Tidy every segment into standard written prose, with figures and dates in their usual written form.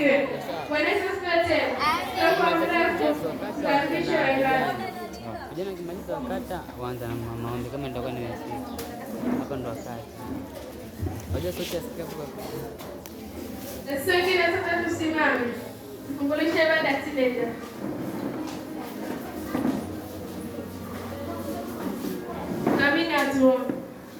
asifiwe. Bwana Yesu asifiwe tena. Kwa mrefu karibisha waimbaji. Vijana kimaliza wakata waanza na maombi kama nitakuwa nimefika. Hapo ndo wakati. Wajua sauti ya sikia kwa. Sasa hivi nataka tusimame. Fungulisha ibada tileja. Amina tu.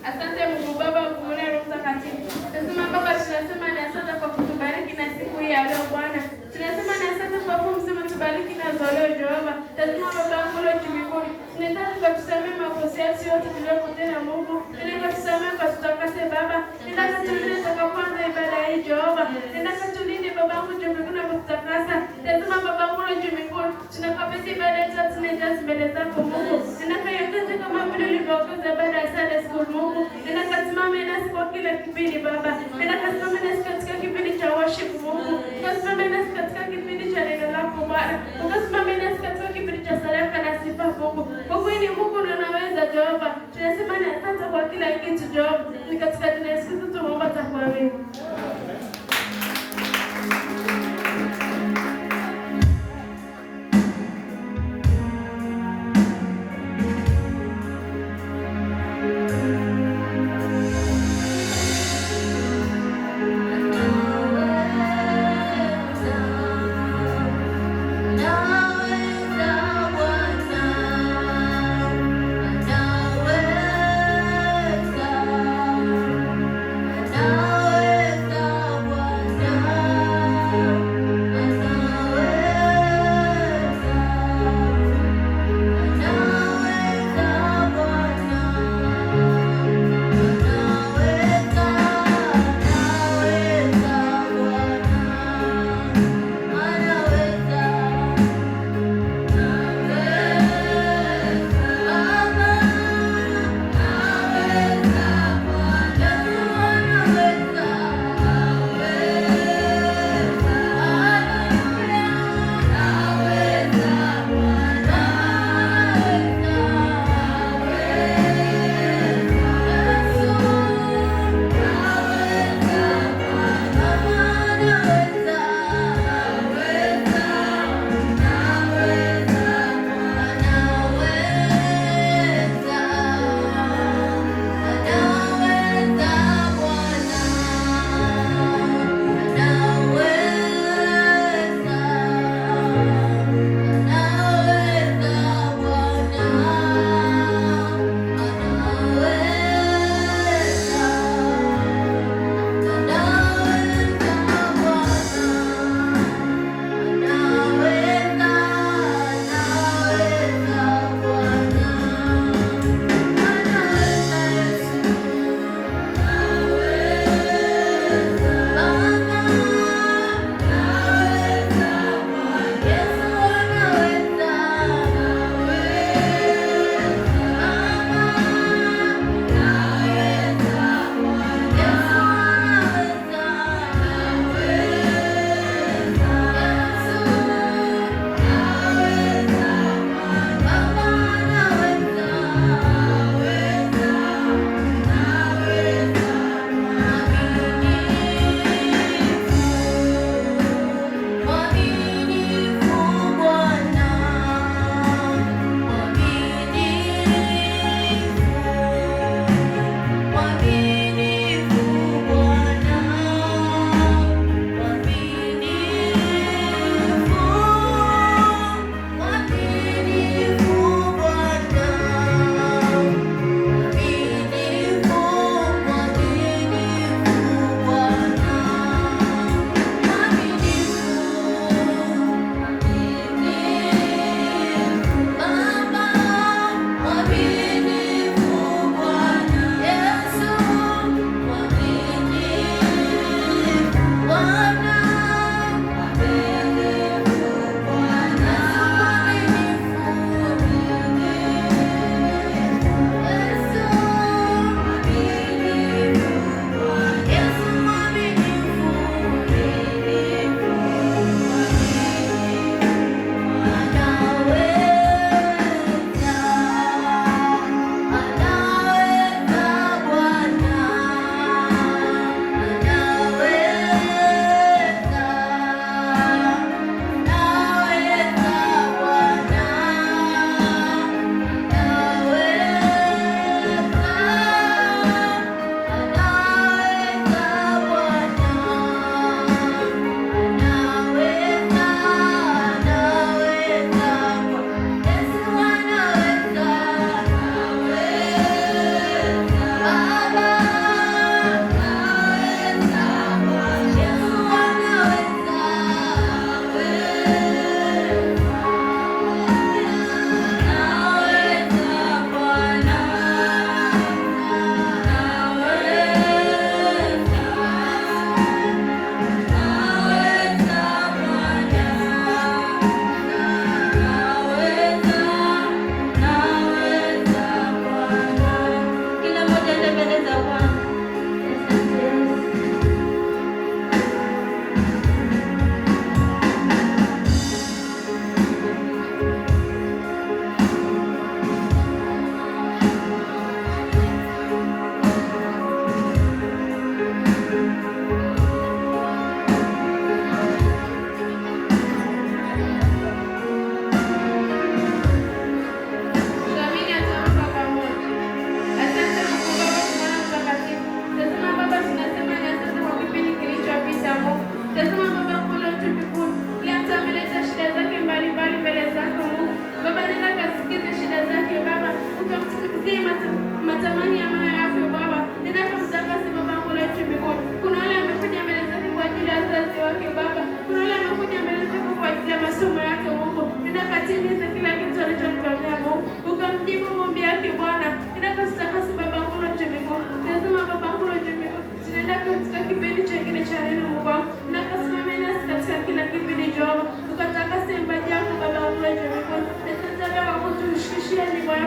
Asante Mungu Baba, Mungu Mwana, Roho Mtakatifu. Tunasema Baba, tunasema ni asante kwa kutubariki na siku hii ya leo Bwana. Tunasema ni asante kwa kumsema tubariki na zoleo Jehova. Tunasema Baba yangu leo mbinguni. Tunataka kutusamea makosa yetu yote tuliyokutenda Mungu. Tunataka kutusamea kwa tutakase Baba. Tunataka tulinde toka kwanza ibada hii Jehova. Tunataka tulinde Baba yangu mbinguni na kutakasa. Tunasema Baba yangu leo mbinguni. Tunakabidhi ibada yetu tunajaza mbele zako Mungu. Tunataka yote kama vile ulivyoongoza ibada ya Sunday school Mungu. Ninasimama nasi kwa kila kipindi Baba. Ninasimama nasi katika kipindi cha worship Mungu. Ninasimama nasi katika kipindi cha neno lako Bwana. Ninasimama nasi katika kipindi cha sadaka na sifa Mungu. Kwa kweli ni Mungu ndiye anaweza Jehova. Tunasema ni asante kwa kila kitu Jehova. Ni katika jina la Yesu tunaomba na kuamini.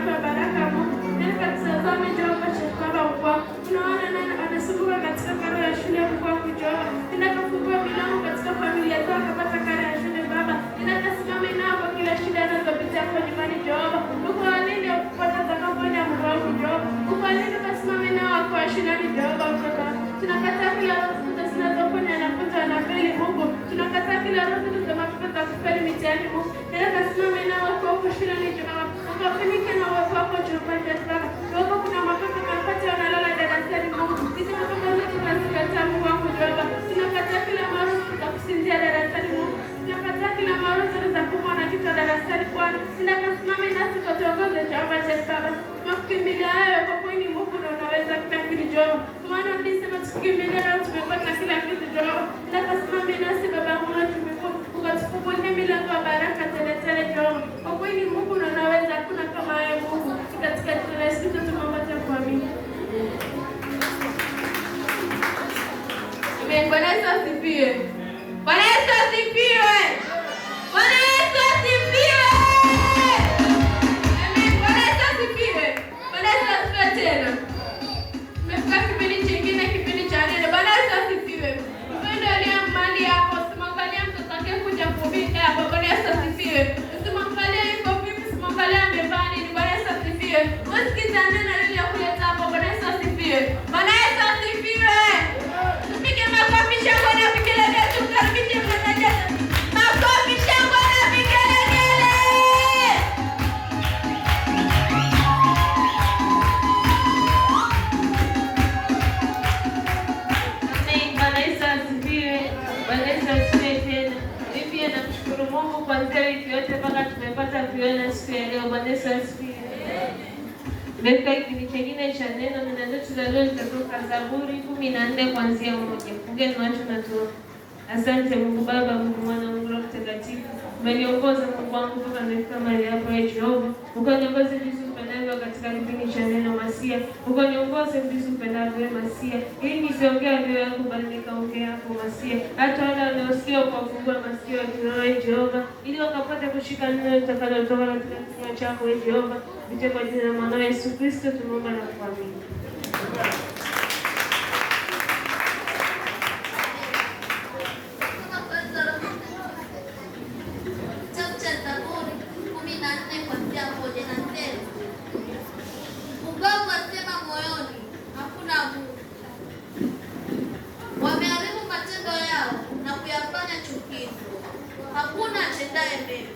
kwa baraka Mungu. Nenda katazame Jehova Baba ukwa. Tunaona nani anasumbuka katika karo ya shule kwa Jehova. Nenda kafungua milango katika familia zao kapata karo ya shule Baba. Nenda kasimame nao kwa kila shida anazopitia kwa nyumbani Jehova. Mungu alinde kupata zakafanya Mungu wangu Jehova. Mungu alinde kasimame nao kwa shuleni Jehova ukaka. Tunakataa kila roho zinazofanya wanafunzi wanafeli Mungu. Tunakataa kila roho zinazofanya za kufeli mitihani Mungu. Nenda kasimame nao kwa shuleni Jehova. Ukafunike na uwepo wako Jehova Baba. Jehova kuna mapepo wanapata wanalala darasani Mungu. Sisi mapepo zote tunazikataa Mungu wangu Jehova. Tunakataa kila mara za kusinzia darasani Mungu. Tunakataa kila mara za kuwa na kichwa darasani Bwana. Nenda kasimame nasi kwa tuongoze Jehova Baba. Tukimbilia hayo kwa kweli Mungu ndio unaweza kila kitu Jehova. Maana ulisema tukimbilia na tumepata kila kitu Jehova. Nenda kasimame nasi Baba Mungu tumekuwa ukatufungulia milango ya baraka tele tele Jehova. Kwa kweli Mungu ndio unaweza, hakuna kama wewe Mungu. Katika jina la Yesu tunaomba na kuamini. Amen. Bwana Yesu asifiwe. Bwana Yesu asifiwe. Bwana Yesu asifiwe. Amen. Bwana Yesu asifiwe. Bwana Yesu asifiwe tena. Tumefika kipindi kingine, kipindi cha neno. Bwana Yesu asifiwe. Mpendo aliye mbali hapo, simwangalia mtoto wake kuja kuhubiri hapo. Bwana Yesu asifiwe. Simwangalia yuko vipi, simwangalia amevaa nini. Bwana Yesu asifiwe. Usikiza neno lile kuleta hapo. Bwana Yesu asifiwe. Bwana Yesu asifiwe. Tupige makofi shangwe na vigelegele, tukaribishe mwenyeji. Makofi shangwe na vigelegele. Amen. Bwana Yesu asifiwe. Bwana Yesu asifiwe tena. Mimi pia namshukuru Mungu kuanzia wiki yote mpaka tumepata kuona siku ya leo. Bwana Yesu asifiwe. Tumefika kipindi kingine cha neno. Neno letu la leo litatoka Zaburi 14 kuanzia 1. Fungeni macho na tuombe. Asante Mungu Baba, Mungu Mwana, Mungu Roho Mtakatifu. Umeniongoza Mungu wangu mpaka nimefika mahali hapa Jehova. Ukaniongoze jinsi upendavyo katika kipindi cha neno Masia. Ukaniongoze jinsi upendavyo Masia. Ili nisiongee mbele yako bali nikaongea hapo Masia. Hata wale wanaosikia kwa kufungua masikio ya kiroho Jehova, ili wakapate kushika neno litakalotoka katika kinywa chako Jehova. Ndiyo kwa jina la Mwana Yesu Kristo tunaomba na kuamini.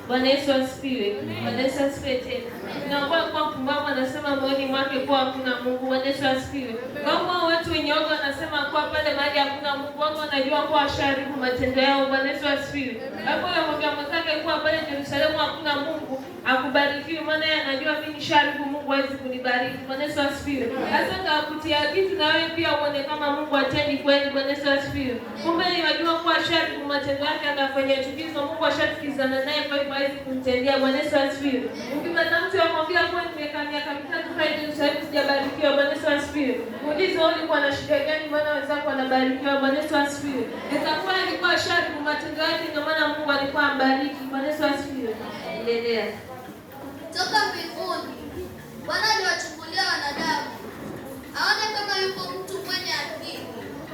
Bwana Yesu asifiwe. Bwana Yesu asifiwe tena. Naomba kwa mpumbavu anasema moyoni mwake kwa hakuna Mungu. Bwana Yesu asifiwe. Kama watu wenye oga wanasema kwa pale mahali hakuna Mungu, wao wanajua kwa asharibu matendo yao. Bwana Yesu asifiwe. Hapo yamwambia mwenzake kwa pale Yerusalemu hakuna Mungu, akubarikiwe maana yeye anajua mimi sharibu Mungu hawezi kunibariki. Bwana Yesu asifiwe. Sasa utakutia kitu na wewe pia uone kama Mungu atendi kweli. Bwana Yesu asifiwe. Kumbe unajua kwa sharibu matendo yake anafanya chukizo, Mungu ashatukizana naye kwa hivyo hawezi kumtendea. Bwana Yesu asifiwe. Ukipata mtu amwambia kwa nimekaa miaka mitatu pale Yerusalemu sijabarikiwa. Bwana Yesu asifiwe. Muulize ulikuwa na shida gani maana wenzako wanabarikiwa. Bwana Yesu asifiwe. Itakuwa alikuwa sharibu matendo yake ndio maana Mungu alikuwa ambariki. Bwana Yesu asifiwe. Endelea. Toka mbinguni Bwana aliwachungulia wanadamu, aone kama yuko mtu mwenye akili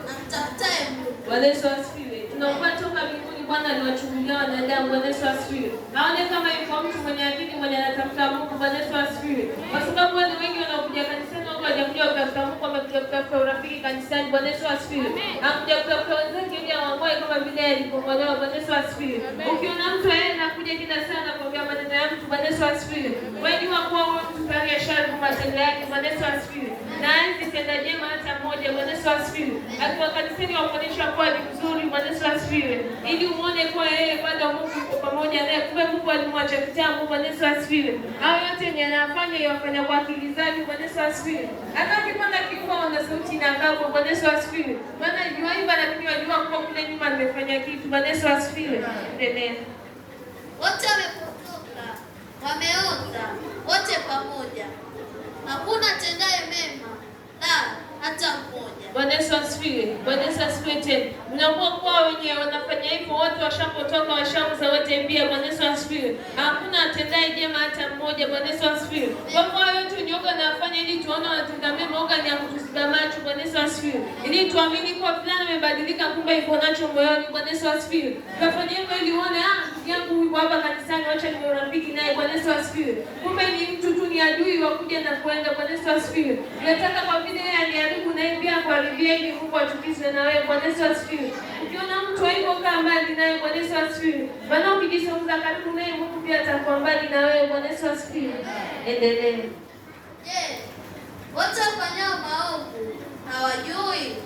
na mtafutaye Mungu. Bwana Yesu asifiwe. Tunaomba toka mbinguni Bwana aliwachungulia wanadamu. Bwana Yesu asifiwe. Aone kama yuko mtu mwenye akili mwenye anatafuta Mungu. Bwana Yesu asifiwe. Kwa sababu wale wengi wanakuja kanisani wao hawajakuja kutafuta Mungu, wamekuja kutafuta urafiki kanisani. Bwana Yesu asifiwe. Hakuja kutafuta wenzake ili awaoe kama vile alipomolewa. Bwana Yesu asifiwe. Ukiona mtu yeye anakuja kila sana kuambia maneno ya mtu. Bwana Yesu asifiwe. Wewe kwa wewe mtu kari ya shari matendo yake. Bwana Yesu asifiwe. Na hizi tenda jema hata mmoja. Bwana Yesu asifiwe. Akiwa kanisani waonyesha kwa ni mzuri. Bwana Yesu asifiwe. Ili uone kwa yeye bado Mungu yuko pamoja naye. Kumbe Mungu alimwacha kitambo. Bwana Yesu asifiwe. Hao yote yenye anafanya yafanya kwa akili zake. Bwana Yesu asifiwe. Hata ukipanda kifua na sauti na ngapo. Bwana Yesu asifiwe. Maana yuaiba na mimi wajua kwa kule nyuma nimefanya kitu. Bwana Yesu asifiwe. Endelea. Wote wamepotoka, wameoza wote pamoja, hakuna tendaye mema, la hata mmoja. Bwana Yesu asifiwe. Bwana Yesu asifiwe tena. Mnakuwa kwa wenyewe wanafanya hivyo, wote washapotoka, washauza wote mbia. Bwana Yesu asifiwe. Hakuna atendaye jema hata mmoja. Bwana Yesu asifiwe. Kwa kuwa yote nyoka nafanya ili tuone wanatenda mema, oga ni kutuziba macho. Bwana Yesu asifiwe. Ili tuamini kwa fulani amebadilika, kumbe yuko nacho moyoni. Bwana Yesu asifiwe. Kafanya hivyo ili uone ndugu yangu yuko hapa kanisani, acha ni urafiki naye. Bwana Yesu asifiwe. Kumbe ni mtu tu, ni adui wa kuja na kwenda. Bwana Yesu asifiwe. Unataka kwa vile yeye aniharibu na yeye pia kuharibia ili Mungu atukizwe na wewe. Bwana Yesu asifiwe. Ukiona mtu hayuko kaa mbali naye. Bwana Yesu asifiwe. Maana ukijisogeza karibu naye, Mungu pia atakuwa mbali na wewe. Bwana Yesu asifiwe. Endelee. Wote wafanyao maovu hawajui,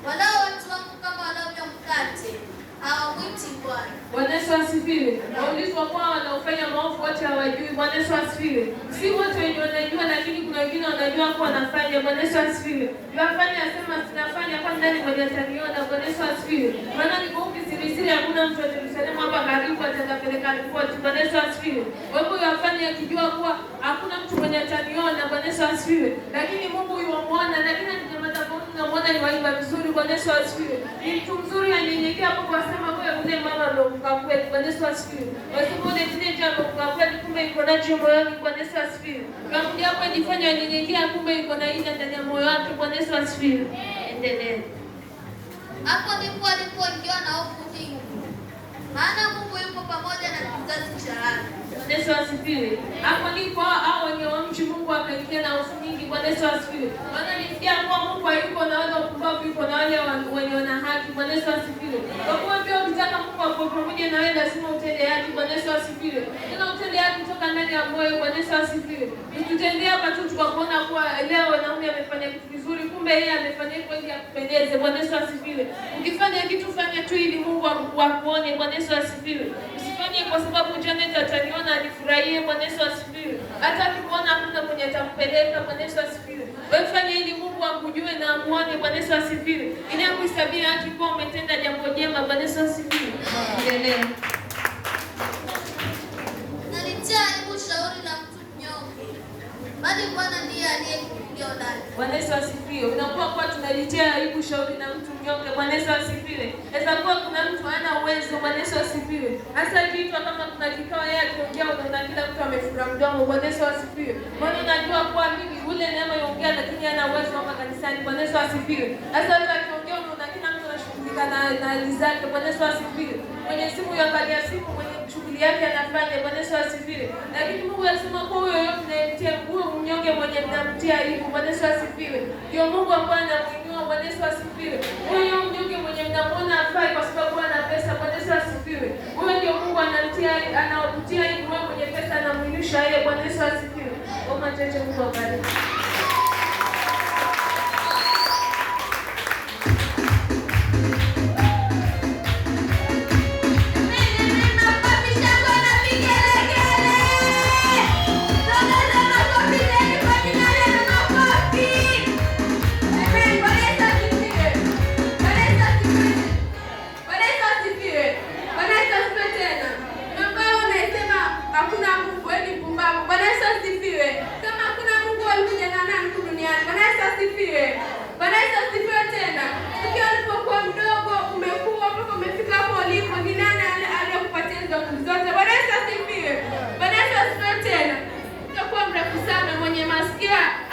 walao watu wangu kama walavyo mkate hawamwiti Bwana. Bwana Yesu asifiwe. Waulizwa kwa wanaofanya maovu wote hawajui. Bwana Yesu asifiwe. Si wote wenye wanajua, lakini kuna wengine wanajua kwa wanafanya. Bwana Yesu asifiwe. Yafanya asema sinafanya kwa ndani mwenye ataniona. Bwana Yesu asifiwe. Maana ni kwa siri, hakuna mtu atamsalimu hapa karibu atakapeleka ripoti. Bwana Yesu asifiwe. Kwa hivyo yafanya akijua kuwa hakuna mtu mwenye ataniona. Bwana Yesu asifiwe. Lakini Mungu yuamuona, lakini akinyamaza kwa Mungu namuona ni waiba vizuri. Bwana Yesu asifiwe. Ni mtu mzuri anyenyekea hapo kwa sema wewe ule mama ndo mkakweli. Bwana Yesu asifiwe. Wasipone tine jambo mkakweli, kumbe yuko nacho moyoni. Bwana Yesu asifiwe. Kamudia hapo ajifanya anyenyekea, kumbe yuko na ile ndani ya moyo wake. Bwana Yesu asifiwe. Endelee. Hapo ndipo alipoingiwa na hofu nyingi, maana Mungu yupo pamoja na kizazi cha haki. Bwana Yesu asifiwe. Hapo ndipo hao wenye wamchi Mungu akaingia na hofu nyingi. Bwana Yesu asifiwe. Maana nisikia kwa Mungu hayuko na wale wapumbavu, yuko na wale wenye wana haki. Bwana Yesu asifiwe. Kwa kuwa pia ukitaka Mungu awe pamoja na wewe, lazima utende haki. Bwana Yesu asifiwe. Tena utende haki kutoka ndani ya moyo. Bwana Yesu asifiwe. Tutendea hapa tu tukakuona kuwa leo wanaume amefanya kitu kizuri, kumbe yeye amefanya hivyo ili akupendeze. Bwana Yesu asifiwe. Ukifanya kitu fanya tu ili Mungu akuone. Bwana Yesu asifiwe. Usifanye kwa sababu Janet ataniona anifurahie. Bwana Yesu asifiwe. Hata akikuona hakuna mwenye atampeleka. Bwana Yesu asifiwe. Wewe fanya ili Mungu akujue na amuone. Bwana Yesu asifiwe. Ili akuhesabie haki kwa umetenda jambo jema. Bwana Yesu asifiwe. Endelee. Nalitia aibu shauri la mtu mnyonge, bali Bwana ndiye aliyekuingia ndani. Bwana Yesu asifiwe. Unakuwa kwa tunalitia aibu shauri na mtu mnyonge. Bwana Yesu asifiwe. Inaweza kuwa kuna mtu hana uwezo. Bwana Yesu asifiwe. Hasa kitu kama kuna kikao yeye akiongea unaona kila mtu amefunga mdomo. Bwana Yesu asifiwe. Maana unajua kwa mimi ule neema yongea lakini hana uwezo hapa kanisani. Bwana Yesu asifiwe. Hasa akiongea unaona kila mtu anashughulika na hali zake. Bwana Yesu asifiwe. Mwenye simu yaangalia simu, mwenye shughuli yake anafanya. Bwana Yesu asifiwe. Lakini Mungu anasema kwa huyo yote mnayetia huyo mnyonge mwenye mnamtia aibu. Bwana Yesu asifiwe. Ndio Mungu ambaye anamuinua. Bwana Yesu asifiwe. Huyo mnyonge mwenye mnamwona afai kwa sababu ana pesa. Bwana Yesu asifiwe. Huyo ndio Mungu anawatia aibu wewe mwenye pesa, anamuinisha yeye. Bwana Yesu asifiwe. Kwa machache Mungu abariki.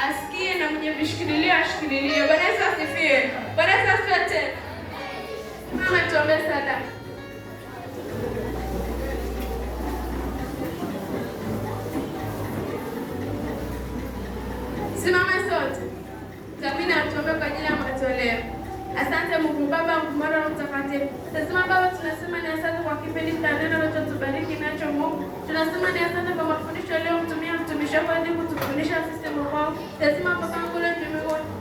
Asikie na mwenye vishikililia ashikililie. Bwana Yesu asifiwe. Bwana Yesu asifiwe tena. Mama tuombe sadaka. Simama sote. Tuamini na tuombe kwa ajili ya matoleo. Asante Mungu Baba, Mungu Mwana na Mtakatifu. Tunasema Baba, tunasema ni asante kwa kipindi cha neno ulichotubariki nacho Mungu. Tunasema ni asante kwa mafundisho leo mtumia mtumishi wako ili kutufundisha sisi Mungu. Tunasema Baba Mungu leo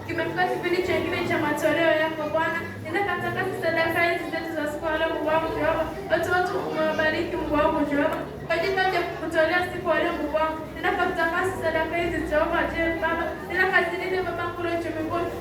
kimefika kipindi kingine cha matoleo yako Bwana. Nenda katakasa sadaka hizi zetu za siku leo Mungu wangu Jehova. Watu umewabariki Mungu wangu Jehova. Kwa ajili ya kutolea siku leo Mungu wangu. Nenda katakasa sadaka hizi Jehova Baba. Nenda kazilinde Baba Mungu leo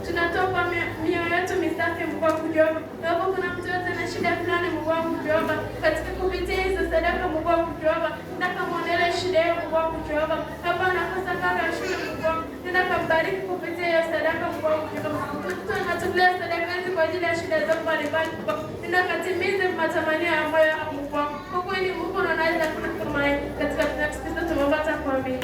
tunatoa kwa mioyo yetu misafi Mungu wangu Jehova. Baba kuna mtu yote na shida fulani Mungu wangu Jehova. Katika kupitia hizo sadaka Mungu wangu Jehova. Nenda kamuondolee shida yao Mungu wangu Jehova. Baba anakosa karo ya shule Mungu wangu. nenda kambariki kupitia hiyo sadaka Mungu wangu. Mtoto anatolea sadaka hizi kwa ajili ya shida zako mbalimbali. Nenda katimize matamanio ya moyo wako Mungu wangu. Kwa kweli Mungu unaweza kutumaini katika tunakisikiza tumepata kuamini.